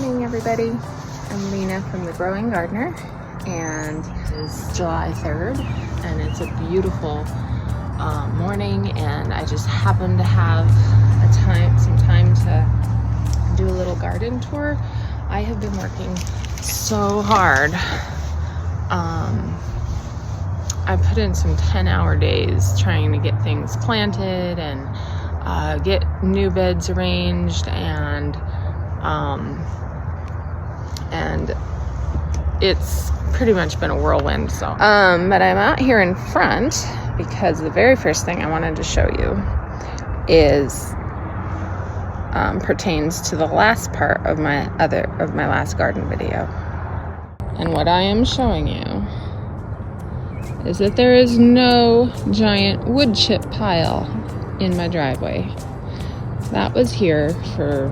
morning, everybody. I'm Lena from The Growing Gardener, and it is July 3rd, and it's a beautiful morning, and I just happened to have some time to do a little garden tour. I have been working so hard. I put in some 10-hour days trying to get things planted and get new beds arranged, and it's pretty much been a whirlwind. So but I'm out here in front because the very first thing I wanted to show you is pertains to the last part of my last garden video. And what I am showing you is that there is no giant wood chip pile in my driveway. That was here for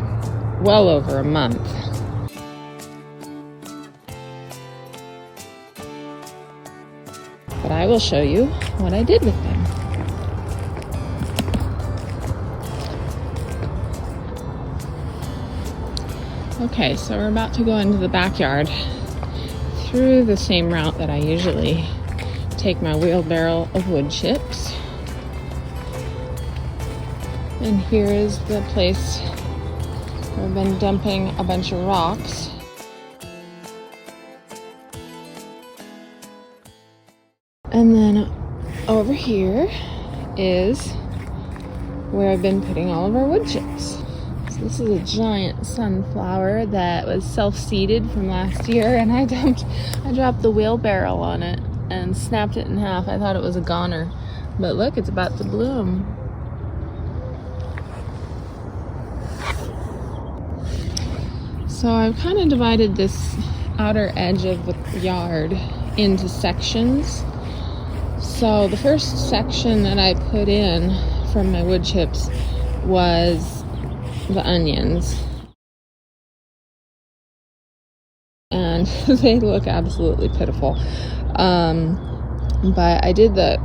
well over a month. But I will show you what I did with them. Okay, so we're about to go into the backyard through the same route that I usually take my wheelbarrow of wood chips. And here is the place where I've been dumping a bunch of rocks. And then over here is where I've been putting all of our wood chips. So this is a giant sunflower that was self-seeded from last year, and I dropped the wheelbarrow on it and snapped it in half. I thought it was a goner, but look, it's about to bloom. So I've kind of divided this outer edge of the yard into sections. So the first section that I put in from my wood chips was the onions. And they look absolutely pitiful. But I did the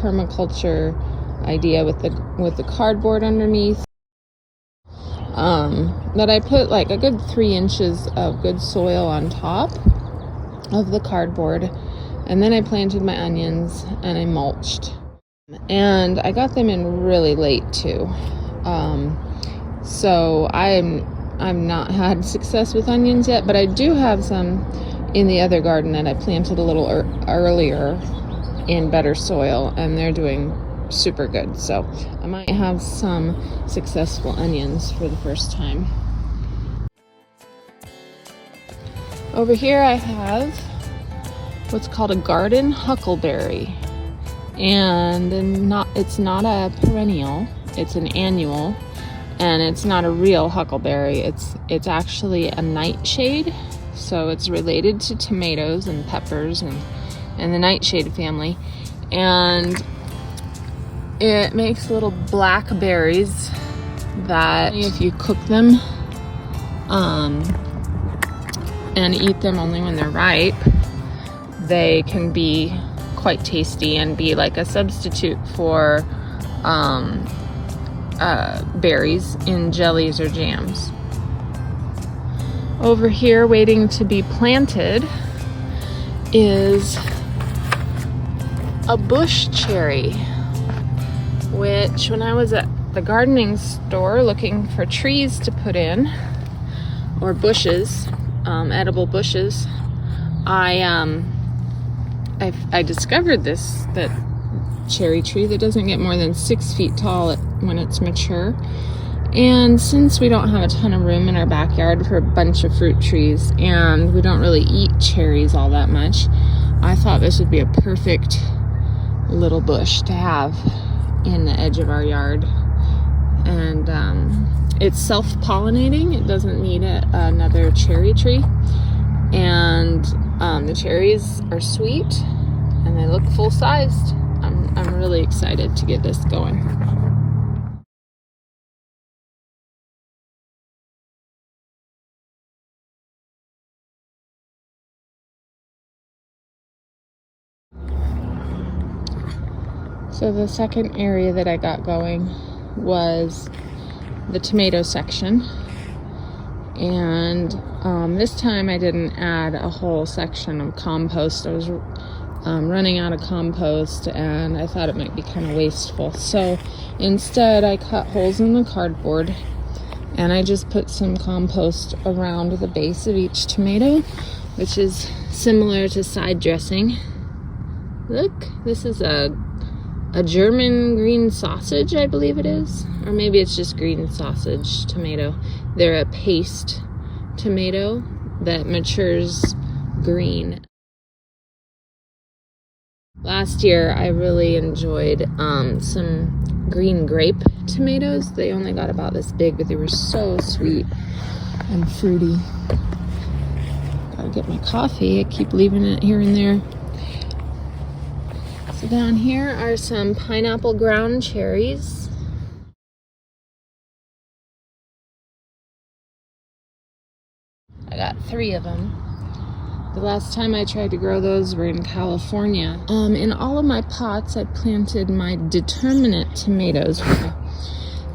permaculture idea with the cardboard underneath. That I put like a good 3 inches of good soil on top of the cardboard, and then I planted my onions and I mulched. And I got them in really late too. So I've not had success with onions yet, but I do have some in the other garden that I planted a little earlier in better soil, and they're doing super good. So I might have some successful onions for the first time. Over here I have what's called a garden huckleberry, and it's not a perennial, it's an annual, and it's not a real huckleberry. It's actually a nightshade, so it's related to tomatoes and peppers and the nightshade family, and it makes little black berries that if you cook them and eat them only when they're ripe, they can be quite tasty and be like a substitute for berries in jellies or jams. Over here, waiting to be planted, is a bush cherry, which when I was at the gardening store looking for trees to put in, or bushes, edible bushes, I discovered that cherry tree that doesn't get more than 6 feet tall when it's mature. And since we don't have a ton of room in our backyard for a bunch of fruit trees, and we don't really eat cherries all that much, I thought this would be a perfect little bush to have in the edge of our yard. And it's self-pollinating. It doesn't need another cherry tree, and the cherries are sweet and they look full-sized. I'm really excited to get this going. So the second area that I got going was the tomato section, And this time I didn't add a whole section of compost. I was running out of compost, and I thought it might be kind of wasteful. So instead I cut holes in the cardboard, and I just put some compost around the base of each tomato, which is similar to side dressing. Look, this is a German green sausage, I believe it is. Or maybe it's just green sausage tomato. They're a paste tomato that matures green. Last year, I really enjoyed some green grape tomatoes. They only got about this big, but they were so sweet and fruity. Gotta get my coffee. I keep leaving it here and there. So down here are some pineapple ground cherries. I got 3 of them. The last time I tried to grow those were in California. In all of my pots, I planted my determinate tomatoes.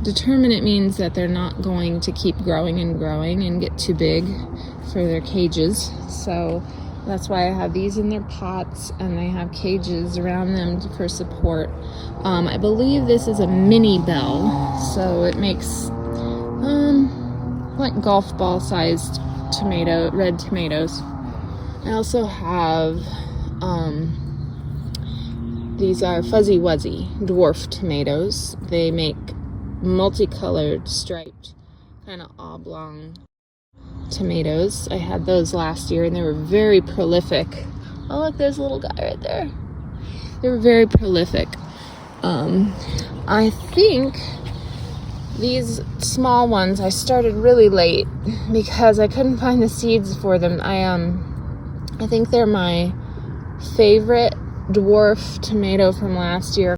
Determinate means that they're not going to keep growing and get too big for their cages. So that's why I have these in their pots, and they have cages around them for support. I believe this is a mini bell, so it makes like golf ball sized red tomatoes. I also have these are Fuzzy Wuzzy dwarf tomatoes. They make multicolored, striped, kind of oblong tomatoes. I had those last year, and they were very prolific. Oh, look, there's a little guy right there. They were very prolific. I think these small ones I started really late because I couldn't find the seeds for them. I think they're my favorite dwarf tomato from last year.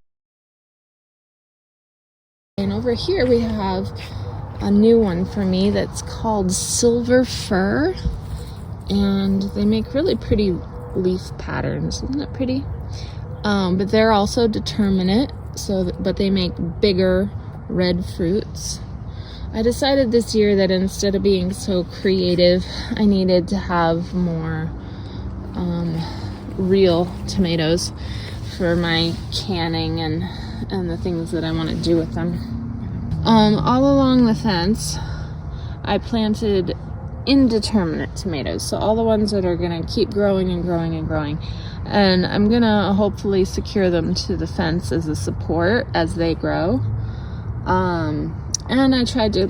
And over here we have a new one for me that's called Silver Fir, and they make really pretty leaf patterns. Isn't that pretty? But they're also determinate, but they make bigger red fruits. I decided this year that instead of being so creative, I needed to have more real tomatoes for my canning and the things that I want to do with them. All along the fence, I planted indeterminate tomatoes. So all the ones that are going to keep growing and growing and growing. And I'm going to hopefully secure them to the fence as a support as they grow. And I tried to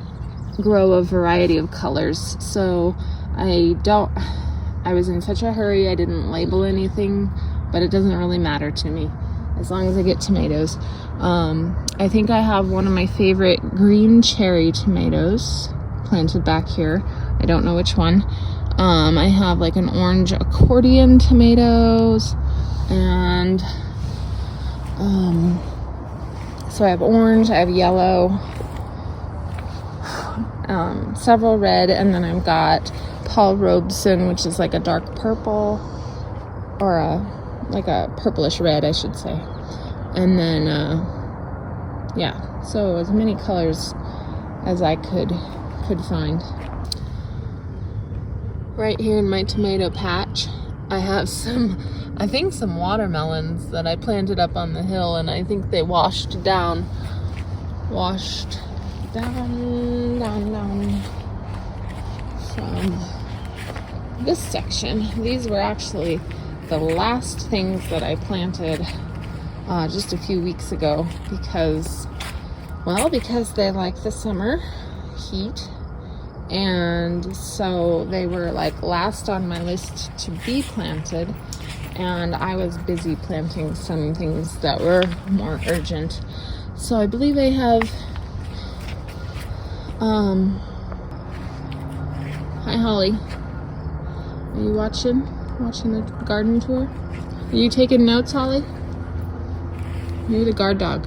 grow a variety of colors. So I was in such a hurry, I didn't label anything, but it doesn't really matter to me as long as I get tomatoes. I think I have one of my favorite green cherry tomatoes planted back here. I don't know which one. I have like an orange accordion tomatoes, and so I have orange, I have yellow, several red, and then I've got Paul Robeson, which is like a dark purple, or like a purplish red, I should say. And then, yeah, so as many colors as I could find. Right here in my tomato patch, I have some watermelons that I planted up on the hill, and I think they washed down from this section. These were actually the last things that I planted just a few weeks ago because they like the summer heat, and so they were like last on my list to be planted, and I was busy planting some things that were more urgent. So I believe I have hi Holly, are you watching the garden tour? Are you taking notes, Holly? You're the guard dog.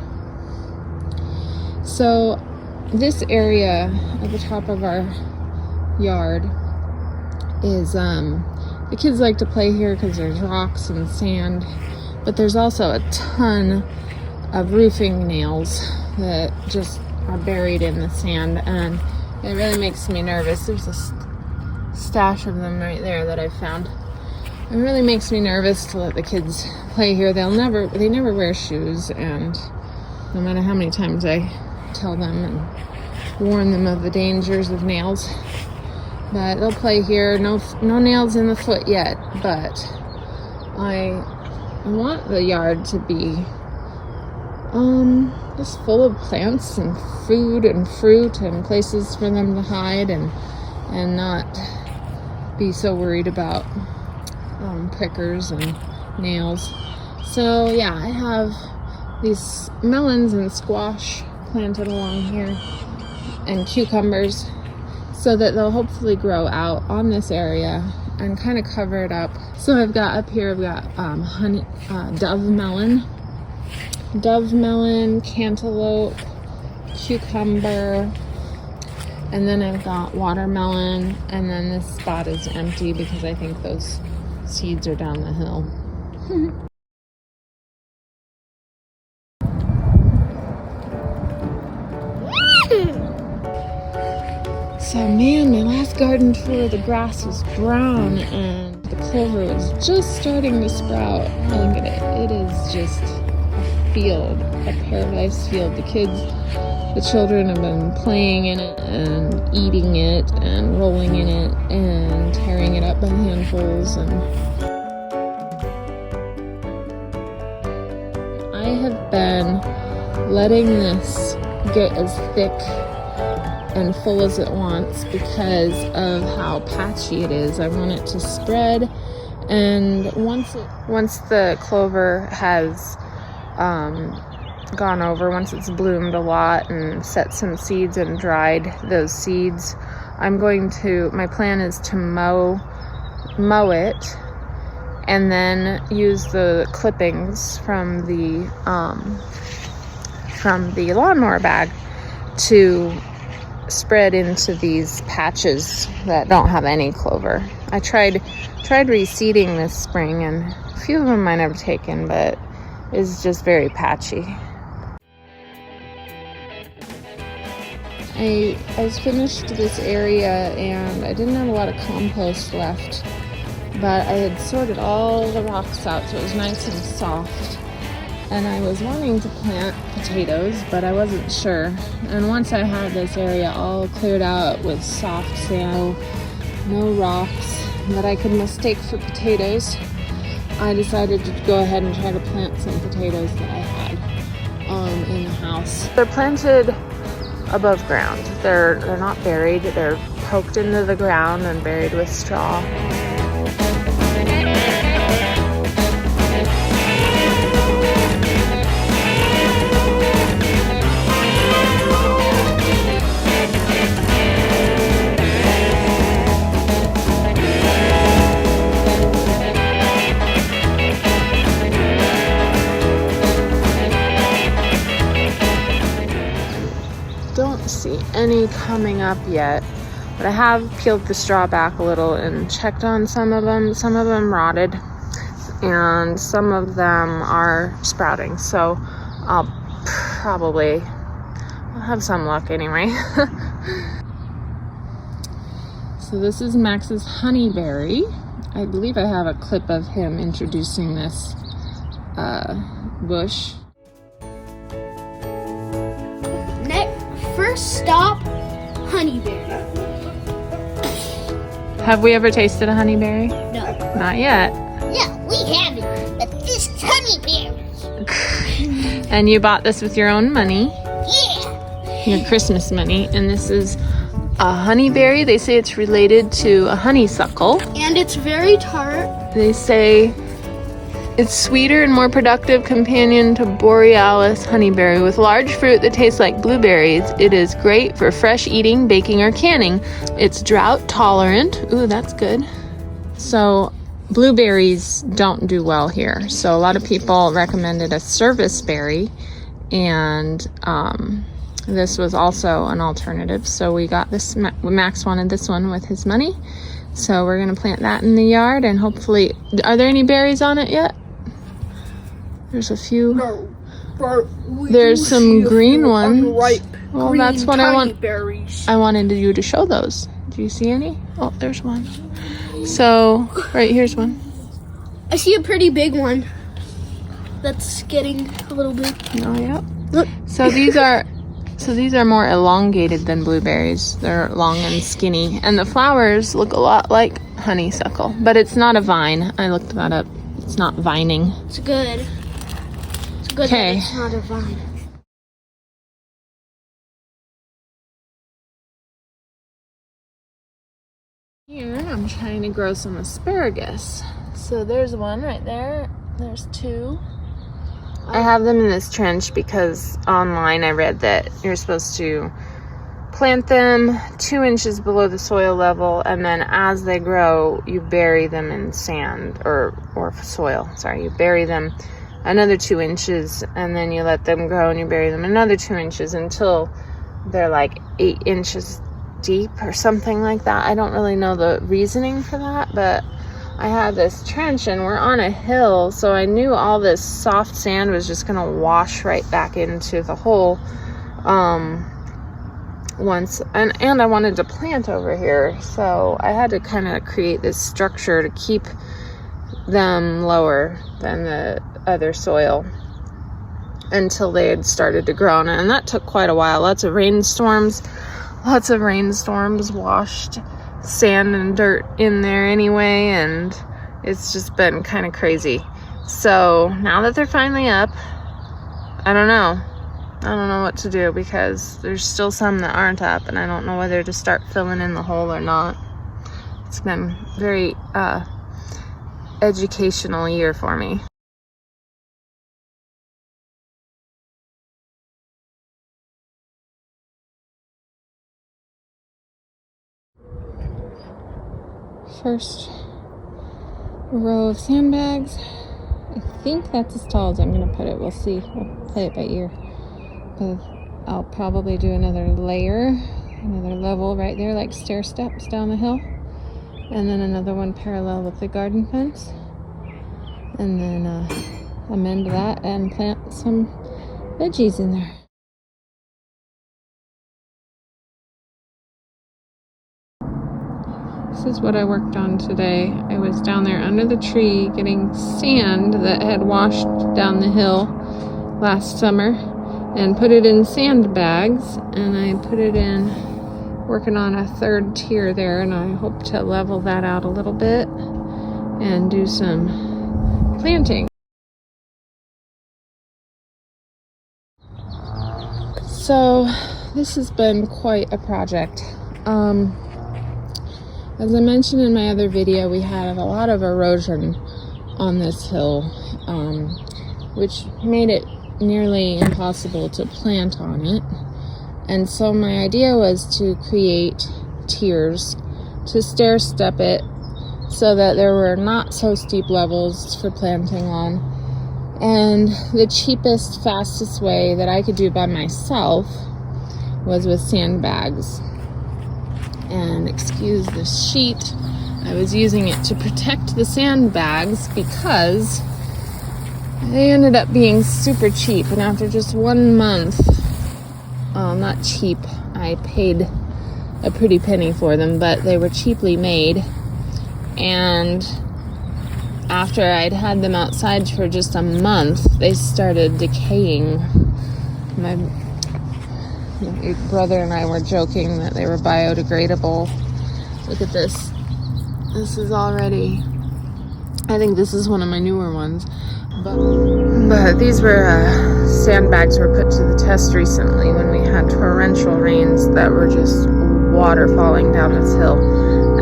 So this area at the top of our yard is the kids like to play here because there's rocks and sand, but there's also a ton of roofing nails that just are buried in the sand, and It really makes me nervous. There's a stash of them right there that I found. It really makes me nervous to let the kids play here. They never wear shoes, and no matter how many times I tell them and warn them of the dangers of nails, but they'll play here. No nails in the foot yet, but I want the yard to be just full of plants and food and fruit and places for them to hide and not be so worried about prickers and nails. So yeah, I have these melons and squash planted along here and cucumbers so that they'll hopefully grow out on this area and kind of cover it up. So I've got dove melon, cantaloupe, cucumber, and then I've got watermelon, and then this spot is empty because I think those seeds are down the hill. So man, my last garden tour, the grass was brown and the clover was just starting to sprout. Look at it. It is just a field, a paradise field. The children have been playing in it and eating it and rolling in it and tearing it up by handfuls. And I have been letting this get as thick and full as it wants because of how patchy it is. I want it to spread, and once the clover has gone over, once it's bloomed a lot and set some seeds and dried those seeds, my plan is to mow it and then use the clippings from the lawnmower bag to spread into these patches that don't have any clover. I tried reseeding this spring, and a few of them might have taken, but it's just very patchy. I finished this area and I didn't have a lot of compost left, but I had sorted all the rocks out so it was nice and soft. And I was wanting to plant potatoes, but I wasn't sure. And once I had this area all cleared out with soft sand, no rocks that I could mistake for potatoes, I decided to go ahead and try to plant some potatoes that I had in the house. They're planted above ground. They're not buried. They're poked into the ground and buried with straw. Don't see any coming up yet, but I have peeled the straw back a little and checked on some of them. Some of them rotted and some of them are sprouting, so I'll have some luck anyway. So this is Max's honeyberry. I believe I have a clip of him introducing this bush. First stop, honeyberry. Have we ever tasted a honeyberry? No. Not yet. Yeah, we haven't. But this is honeyberries. And you bought this with your own money. Yeah. Your Christmas money. And this is a honeyberry. They say it's related to a honeysuckle. And it's very tart. They say it's sweeter and more productive companion to borealis honeyberry with large fruit that tastes like blueberries. It is great for fresh eating, baking, or canning. It's drought tolerant. Ooh, that's good. So blueberries don't do well here. So a lot of people recommended a service berry, and this was also an alternative. So we got this. Max wanted this one with his money. So we're going to plant that in the yard, and hopefully, are there any berries on it yet? There's a few. No, but there's some green ones. Unripe Well, that's what I want. Berries. I wanted you to show those. Do you see any? Oh, there's one. So, right here's one. I see a pretty big one. That's getting a little big. Oh, yeah. Look. So these are more elongated than blueberries. They're long and skinny, and the flowers look a lot like honeysuckle, but it's not a vine. I looked that up. It's not vining. It's good. It's good that it's not a vine. Here I'm trying to grow some asparagus. So there's one right there. There's two. I have them in this trench because online I read that you're supposed to plant them 2 inches below the soil level, and then as they grow, you bury them in sand or soil. Sorry, you bury them another 2 inches, and then you let them grow and you bury them another 2 inches until they're like 8 inches deep or something like that. I don't really know the reasoning for that, but I had this trench and we're on a hill, so I knew all this soft sand was just gonna wash right back into the hole once, and I wanted to plant over here, so I had to kind of create this structure to keep them lower than the other soil until they had started to grow, and that took quite a while. Lots of rainstorms washed sand and dirt in there anyway, and it's just been kind of crazy. So now that they're finally up, I don't know what to do, because there's still some that aren't up, and I don't know whether to start filling in the hole or not. It's been very educational year for me. First row of sandbags. I think that's as tall as I'm going to put it. We'll see. We'll play it by ear. But I'll probably do another layer, another level right there, like stair steps down the hill. And then another one parallel with the garden fence. And then amend that and plant some veggies in there. This is what I worked on today. I was down there under the tree getting sand that had washed down the hill last summer and put it in sandbags, and I put it in, working on a third tier there, and I hope to level that out a little bit and do some planting. So this has been quite a project. As I mentioned in my other video, we had a lot of erosion on this hill, which made it nearly impossible to plant on it. And so my idea was to create tiers to stair step it so that there were not so steep levels for planting on. And the cheapest, fastest way that I could do by myself was with sandbags. And excuse the sheet, I was using it to protect the sandbags because they ended up being super cheap, and after just 1 month, not cheap, I paid a pretty penny for them, but they were cheaply made. And after I'd had them outside for just a month, they started decaying. My brother and I were joking that they were biodegradable. Look at this. This is already, I think this is one of my newer ones. But these were sandbags were put to the test recently when we had torrential rains that were just water falling down this hill.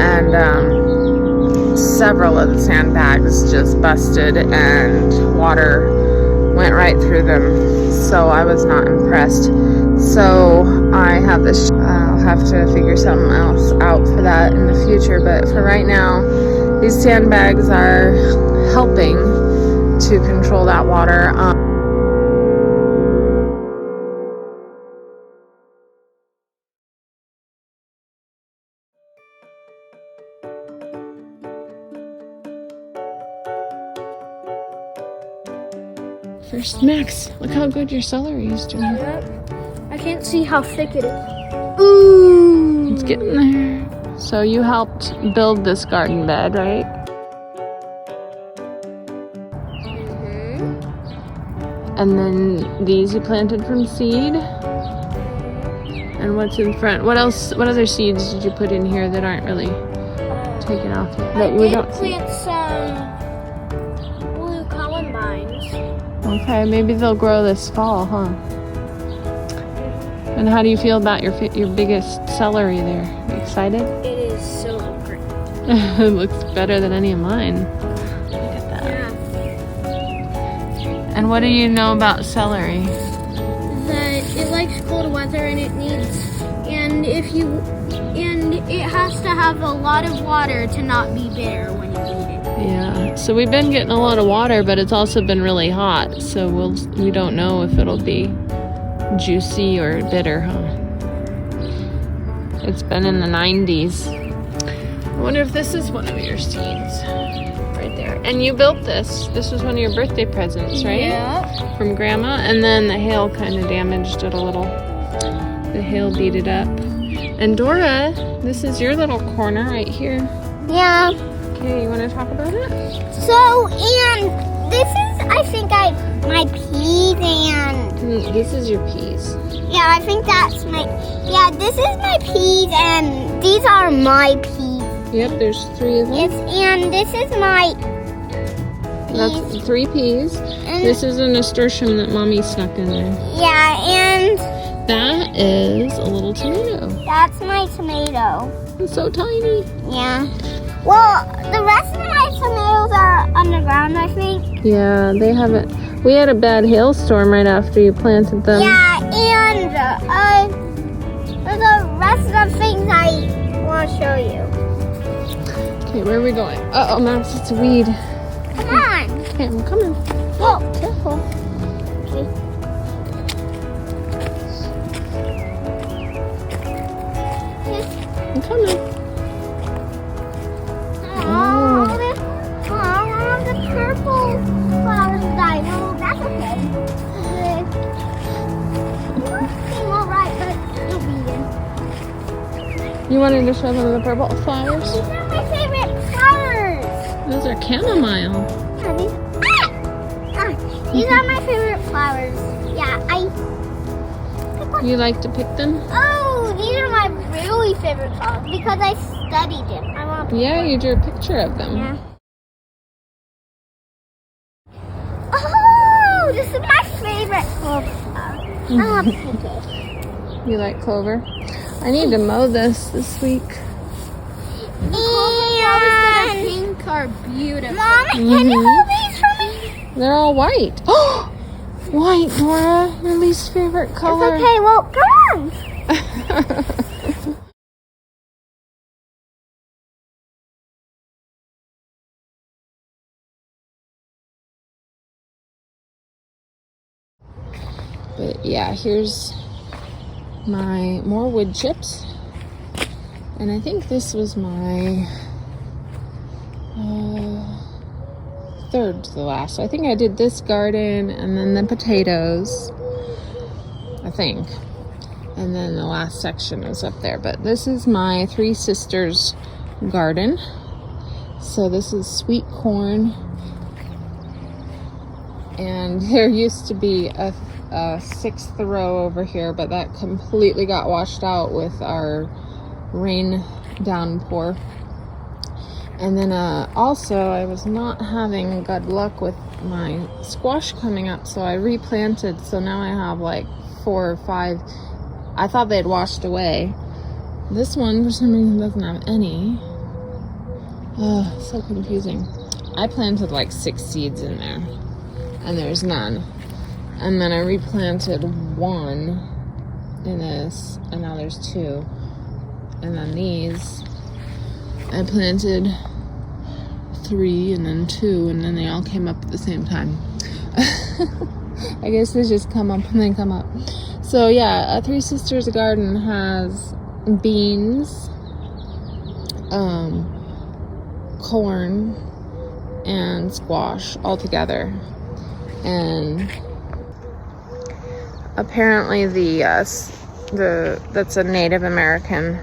And several of the sandbags just busted and water went right through them. So I was not impressed. So I have this, I'll have to figure something else out for that in the future. But for right now, these sandbags are helping to control that water. First, Max, look how good your celery is doing. I can't see how thick it is. Ooh. It's getting there. So you helped build this garden bed, right? And then these you planted from seed. And what's in front? What else? What other seeds did you put in here that aren't really taken off yet? That we don't see? Plant some blue columbines. Okay, maybe they'll grow this fall, huh? And how do you feel about your biggest celery there? You excited? It is so great. It looks better than any of mine. Look at that. Yeah. And what do you know about celery? That it likes cold weather and it has to have a lot of water to not be bitter when you eat it. Yeah. So we've been getting a lot of water, but it's also been really hot. So we don't know if it'll be juicy or bitter, huh? It's been in the 90s. I wonder if this is one of your seeds. Right there. And you built this. This was one of your birthday presents, right? Yeah. From Grandma. And then the hail kind of damaged it a little. The hail beat it up. And Dora, this is your little corner right here. Yeah. Okay, you want to talk about it? So, and this is, I think, my peas and... This is your peas. Yeah, I think that's my... Yeah, this is my peas and these are my peas. Yep, there's 3 of them. And this is my... That's 3 peas. And This is a nasturtium that Mommy snuck in there. yeah, and That is a little tomato. that's my tomato. It's so tiny. Yeah. Well, the rest of my tomatoes are underground, I think. Yeah, they haven't. We had a bad hailstorm right after you planted them. Yeah, and the rest of the things I want to show you. Okay, where are we going? Uh-oh, Max, it's a weed. Come on. Okay, I'm coming. Whoa. Careful. Okay. I'm coming. Oh, the purple flowers died. Oh, that's okay. Seem alright, but you'll be in. You wanted to show them the purple flowers? These are my favorite flowers. Those are chamomile. Yeah, these are my favorite flowers. Yeah, You like to pick them? Oh, these are my really favorite flowers because I studied them. I want to pick Yeah, one. you drew a picture of them. Yeah. Oh, this is my favorite clover flower. I want to pick it. You like clover? I need to mow this week. The clover flowers that are pink are beautiful. Mom, can you hold these for me? They're all white. Oh, white, Dora, your least favorite color. It's okay, well, come on. But yeah, here's my more wood chips. And I think this was my third to the last. So I think I did this garden and then the potatoes, I think. And then the last section was up there. But this is my 3 sisters' garden. So this is sweet corn. And there used to be a 6th row over here, but that completely got washed out with our rain downpour. And then also I was not having good luck with my squash coming up, so I replanted. So now I have like 4 or 5. I thought they had washed away. This one for some reason doesn't have any. Oh, so confusing. I planted like 6 seeds in there and there's none. And then I replanted 1 in this, and now there's 2. And then these, I planted 3 and then 2, and then they all came up at the same time. I guess they just come up and then come up. So yeah, a 3 Sisters garden has beans, corn, and squash all together. And apparently that's a Native American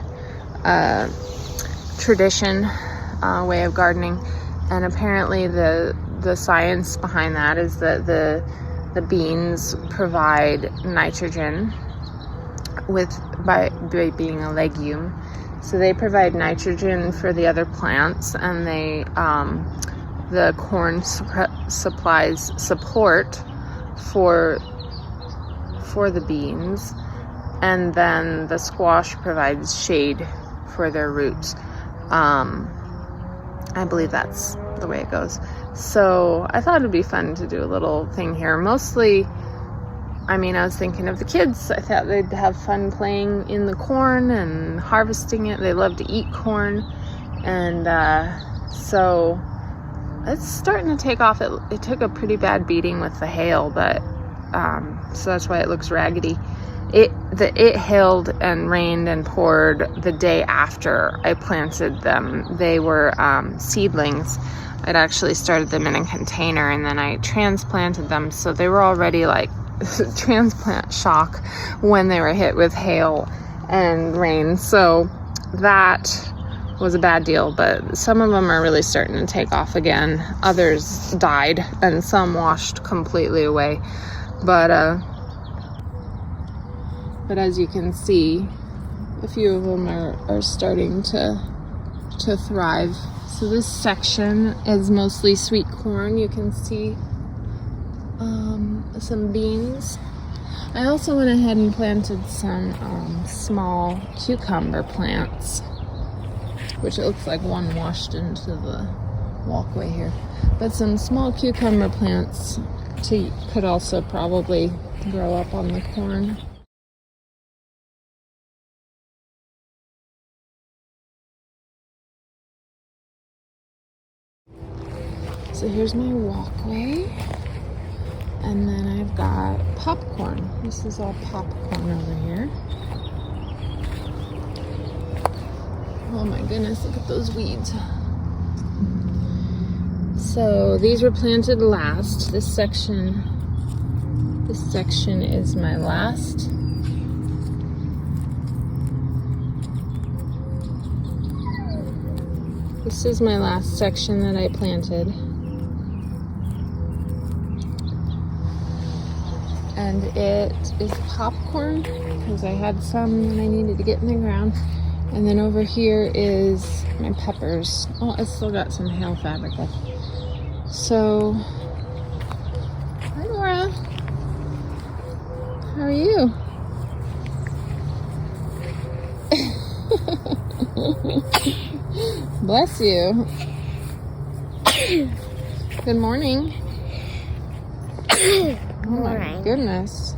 tradition, way of gardening, and apparently the science behind that is that the beans provide nitrogen by being a legume. So they provide nitrogen for the other plants, and the corn supplies support for the beans, and then the squash provides shade for their roots. I believe that's the way it goes. So I thought it'd be fun to do a little thing here. Mostly, I was thinking of the kids. I thought they'd have fun playing in the corn and harvesting it. They love to eat corn. And so it's starting to take off. It took a pretty bad beating with the hail, but so that's why it looks raggedy. It hailed and rained and poured the day after I planted them. They were seedlings. I'd actually started them in a container, and then I transplanted them, so they were already like transplant shock when they were hit with hail and rain. So that was a bad deal, but some of them are really starting to take off again. Others died, and some washed completely away. But as you can see, a few of them are starting to thrive. So this section is mostly sweet corn. You can see some beans. I also went ahead and planted some small cucumber plants, which it looks like one washed into the walkway here. But some small cucumber plants could also probably grow up on the corn. So here's my walkway, and then I've got popcorn. This is all popcorn over here. Oh my goodness, look at those weeds. So these were planted last. This section is my last. This is my last section that I planted. And it is popcorn, because I had some that I needed to get in the ground. And then over here is my peppers. Oh, I still got some hail fabric left. So, hi Laura. How are you? Bless you. Good morning. Oh my goodness.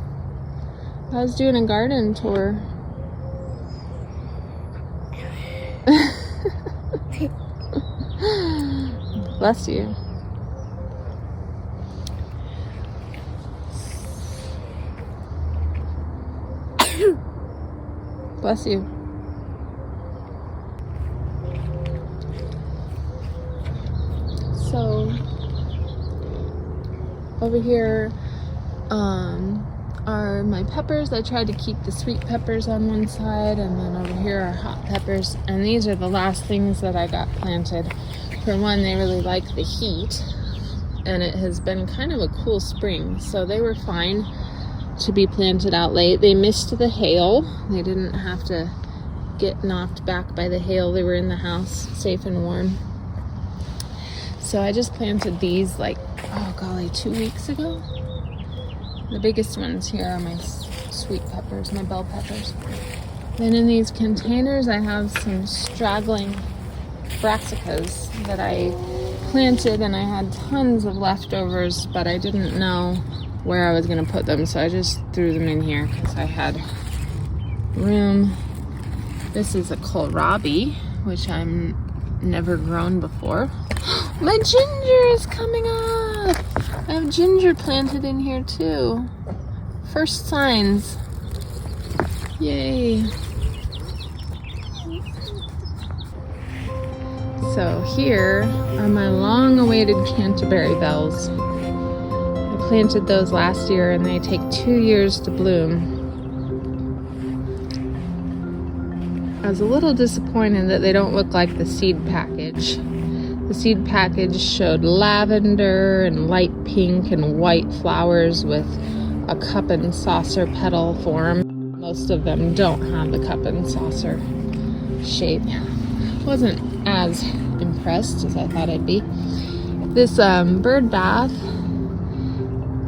I was doing a garden tour. Bless you. Bless you. So over here are my peppers. I tried to keep the sweet peppers on one side, and then over here are hot peppers. And these are the last things that I got planted. For one, they really like the heat, and it has been kind of a cool spring, so they were fine to be planted out late. They missed the hail. They didn't have to get knocked back by the hail. They were in the house, safe and warm. So I just planted these 2 weeks ago. The biggest ones here are my sweet peppers, my bell peppers. Then in these containers, I have some straggling brassicas that I planted, and I had tons of leftovers, but I didn't know where I was going to put them, so I just threw them in here because I had room. This is a kohlrabi, which I'm never grown before. My ginger is coming up. I have ginger planted in here too. First signs. Yay. So here are my long-awaited Canterbury bells. I planted those last year and they take 2 years to bloom. I was a little disappointed that they don't look like the seed package. The seed package showed lavender and light pink and white flowers with a cup and saucer petal form. Most of them don't have the cup and saucer shape. Wasn't as impressed as I thought I'd be. This bird bath,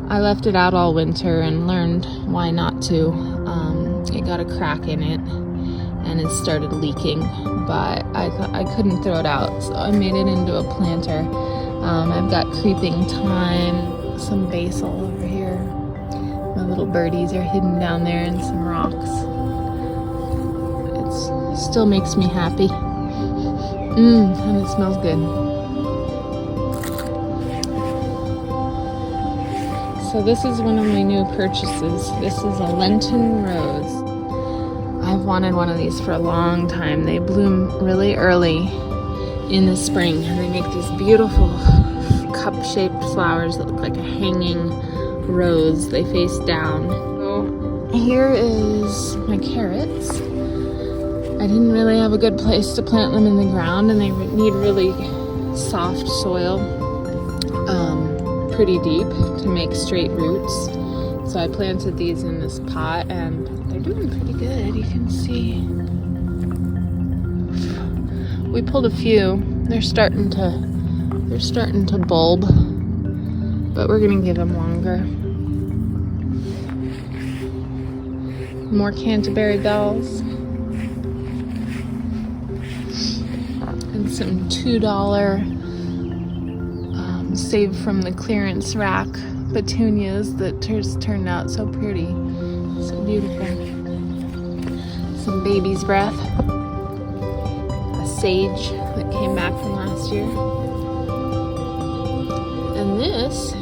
I left it out all winter and learned why not to. It got a crack in it and it started leaking, but I couldn't throw it out, so I made it into a planter. I've got creeping thyme, some basil over here. My little birdies are hidden down there in some rocks. It still makes me happy. And it smells good. So this is one of my new purchases. This is a Lenten rose. I've wanted one of these for a long time. They bloom really early in the spring and they make these beautiful cup-shaped flowers that look like a hanging rose. They face down. So here is my carrots. I didn't really have a good place to plant them in the ground and they need really soft soil, pretty deep to make straight roots. So I planted these in this pot and they're doing pretty good. You can see. We pulled a few. They're starting to bulb, but we're gonna give them longer. More Canterbury bells. And some $2 saved from the clearance rack petunias that turned out so pretty, so beautiful. Some baby's breath, a sage that came back from last year, and this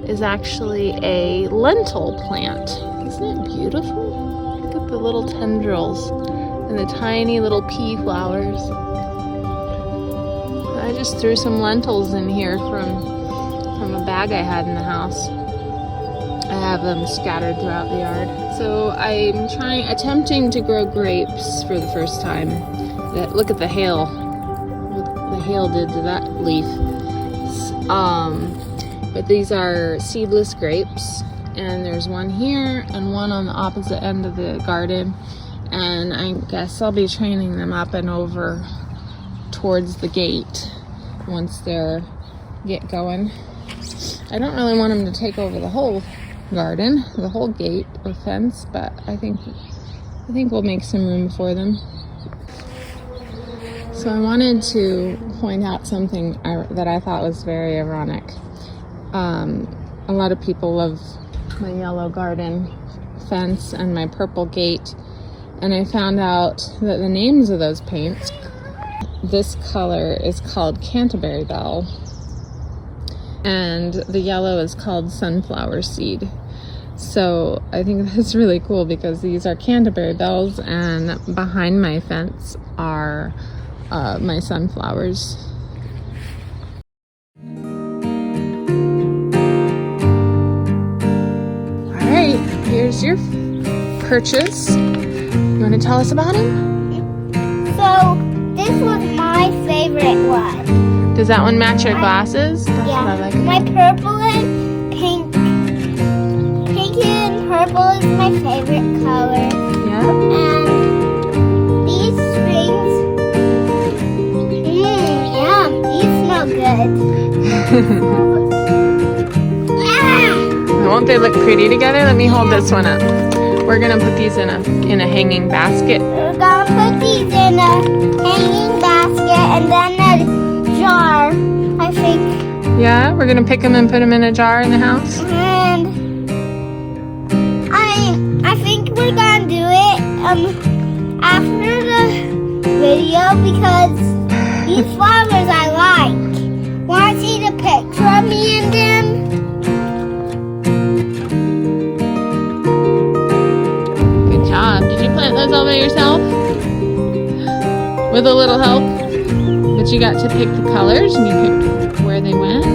is actually a lentil plant. Isn't it beautiful? Look at the little tendrils and the tiny little pea flowers. I just threw some lentils in here from a bag I had in the house. I have them scattered throughout the yard. So I'm attempting to grow grapes for the first time. Look at the hail. What the hail did to that leaf. But these are seedless grapes, and there's one here and one on the opposite end of the garden. And I guess I'll be training them up and over towards the gate once they're get going. I don't really want them to take over the whole garden, the whole gate or fence, but I think we'll make some room for them. So I wanted to point out something that I thought was very ironic. A lot of people love my yellow garden fence and my purple gate, and I found out that the names of those paints, this color is called Canterbury Bell, and the yellow is called Sunflower Seed. So I think that's really cool because these are Canterbury bells, and behind my fence are my sunflowers. All right, here's your purchase. You want to tell us about him? So this was my favorite one. Does that one match your glasses? That's Yeah, what I like. my purple and pink. Pink and purple is my favorite color. Yeah. And these strings, yum, these smell good. Won't they look pretty together? Let me hold this one up. We're gonna put these in a hanging basket. We're gonna put these in a hanging basket and then a jar, I think. Yeah, we're gonna pick them and put them in a jar in the house. And I think we're gonna do it after the video because these flowers I like. Want to see the picture of me and them? Good job. Did you plant those all by yourself? With a little help? But you got to pick the colors and you picked where they went.